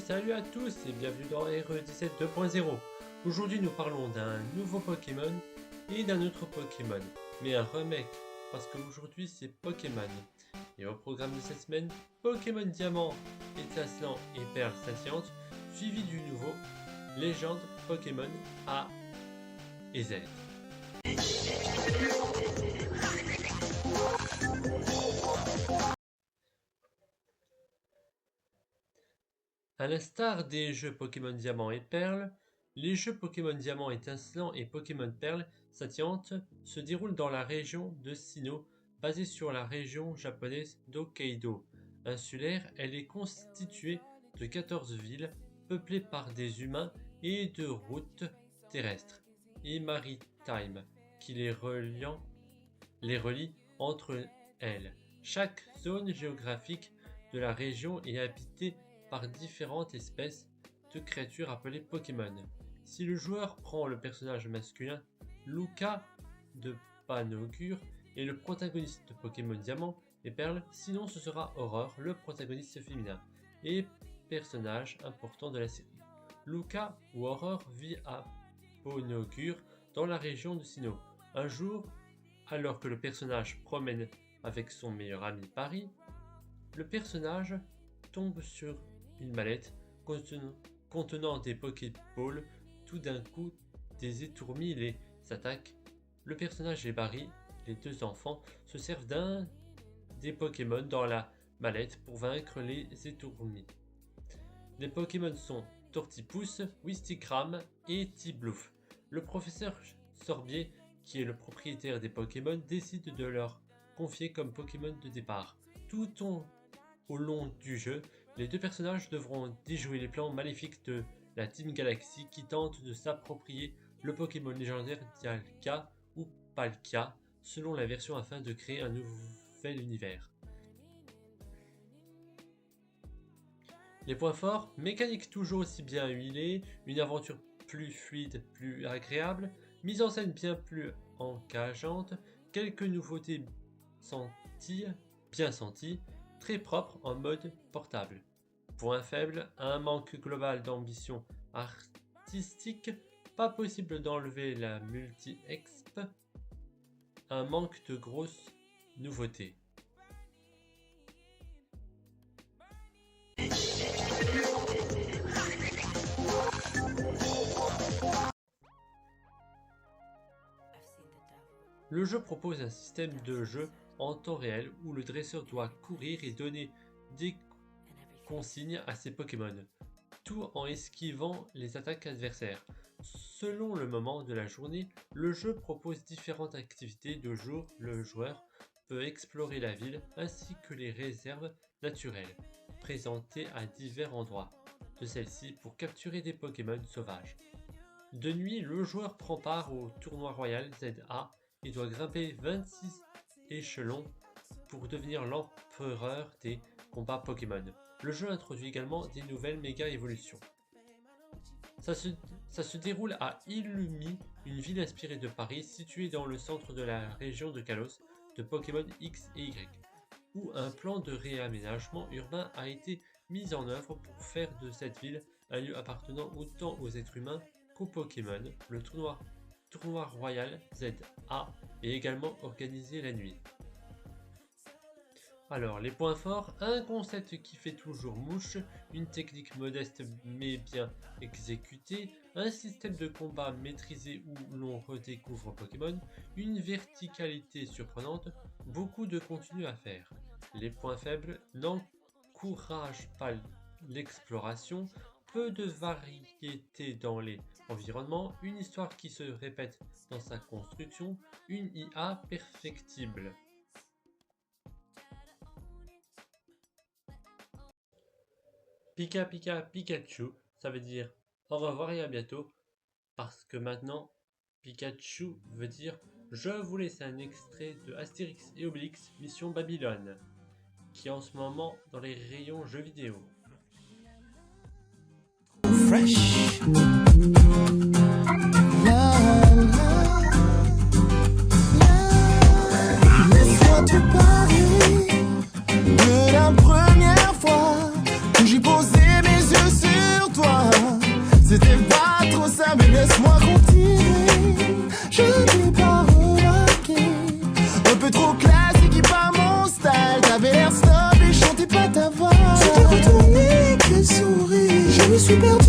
Salut à tous et bienvenue dans RE17 2.0. Aujourd'hui nous parlons d'un nouveau Pokémon et d'un autre Pokémon, mais un remake, parce qu'aujourd'hui c'est Pokémon. Et au programme de cette semaine, Pokémon Diamant, étincelant et perle scintillante, suivi du nouveau Légende Pokémon A et Z. A l'instar des jeux Pokémon Diamant et Perle, les jeux Pokémon Diamant étincelant et Pokémon Perle scintillante se déroulent dans la région de Sinnoh, basée sur la région japonaise d'Hokkaido. Insulaire, elle est constituée de 14 villes peuplées par des humains et de routes terrestres et maritimes qui les relient entre elles. Chaque zone géographique de la région est habitée par différentes espèces de créatures appelées Pokémon. Si le joueur prend le personnage masculin, Luca de Panogure est le protagoniste de Pokémon Diamant et Perle, sinon ce sera Aurore, le protagoniste féminin et personnage important de la série. Luca ou Aurore vit à Panogure dans la région de Sinnoh. Un jour, alors que le personnage promène avec son meilleur ami Paris, le personnage tombe sur une mallette contenant des Pokéballs. Tout d'un coup, des étourmis les attaquent. Le personnage et Barry, les deux enfants, se servent d'un des Pokémon dans la mallette pour vaincre les étourmis. Les Pokémon sont Tortipousse, Wistikram et Tiblouf. Le professeur Sorbier, qui est le propriétaire des Pokémon, décide de leur confier comme Pokémon de départ. Tout au long du jeu, les deux personnages devront déjouer les plans maléfiques de la Team Galaxy qui tente de s'approprier le Pokémon légendaire Dialga ou Palkia selon la version afin de créer un nouvel univers. Les points forts, mécanique toujours aussi bien huilée, une aventure plus fluide, plus agréable, mise en scène bien plus engageante, quelques nouveautés bien senties, très propre en mode portable. Point faible, un manque global d'ambition artistique, pas possible d'enlever la multi-exp, un manque de grosses nouveautés. Le jeu propose un système de jeu en temps réel où le dresseur doit courir et donner des consignes à ses Pokémon, tout en esquivant les attaques adversaires. Selon le moment de la journée, le jeu propose différentes activités. De jour, le joueur peut explorer la ville ainsi que les réserves naturelles présentées à divers endroits de celle-ci pour capturer des Pokémon sauvages. De nuit, le joueur prend part au tournoi royal ZA et doit grimper 26 échelons pour devenir l'empereur des combats Pokémon. Le jeu introduit également des nouvelles méga évolutions. Ça se déroule à Illumi, une ville inspirée de Paris située dans le centre de la région de Kalos de Pokémon X et Y, où un plan de réaménagement urbain a été mis en œuvre pour faire de cette ville un lieu appartenant autant aux êtres humains qu'aux Pokémon. Le tournoi royal ZA est également organisé la nuit. Alors, les points forts, un concept qui fait toujours mouche, une technique modeste mais bien exécutée, un système de combat maîtrisé où l'on redécouvre Pokémon, une verticalité surprenante, beaucoup de contenu à faire. Les points faibles n'encouragent pas l'exploration, peu de variété dans les environnements, une histoire qui se répète dans sa construction, une IA perfectible. Pika Pika Pikachu, ça veut dire au revoir et à bientôt, parce que maintenant Pikachu veut dire je vous laisse un extrait de Astérix et Obélix Mission Babylone, qui est en ce moment dans les rayons jeux vidéo. Fresh. Laisse-moi te parler de la première fois que j'ai posé mes yeux pas trop ça, mais laisse-moi continuer. Je t'ai pas remarqué, un peu trop classique, pas mon style. T'avais l'air stop et chantais pas ta voix. J'étais retourné, quel sourire. Je me suis perdu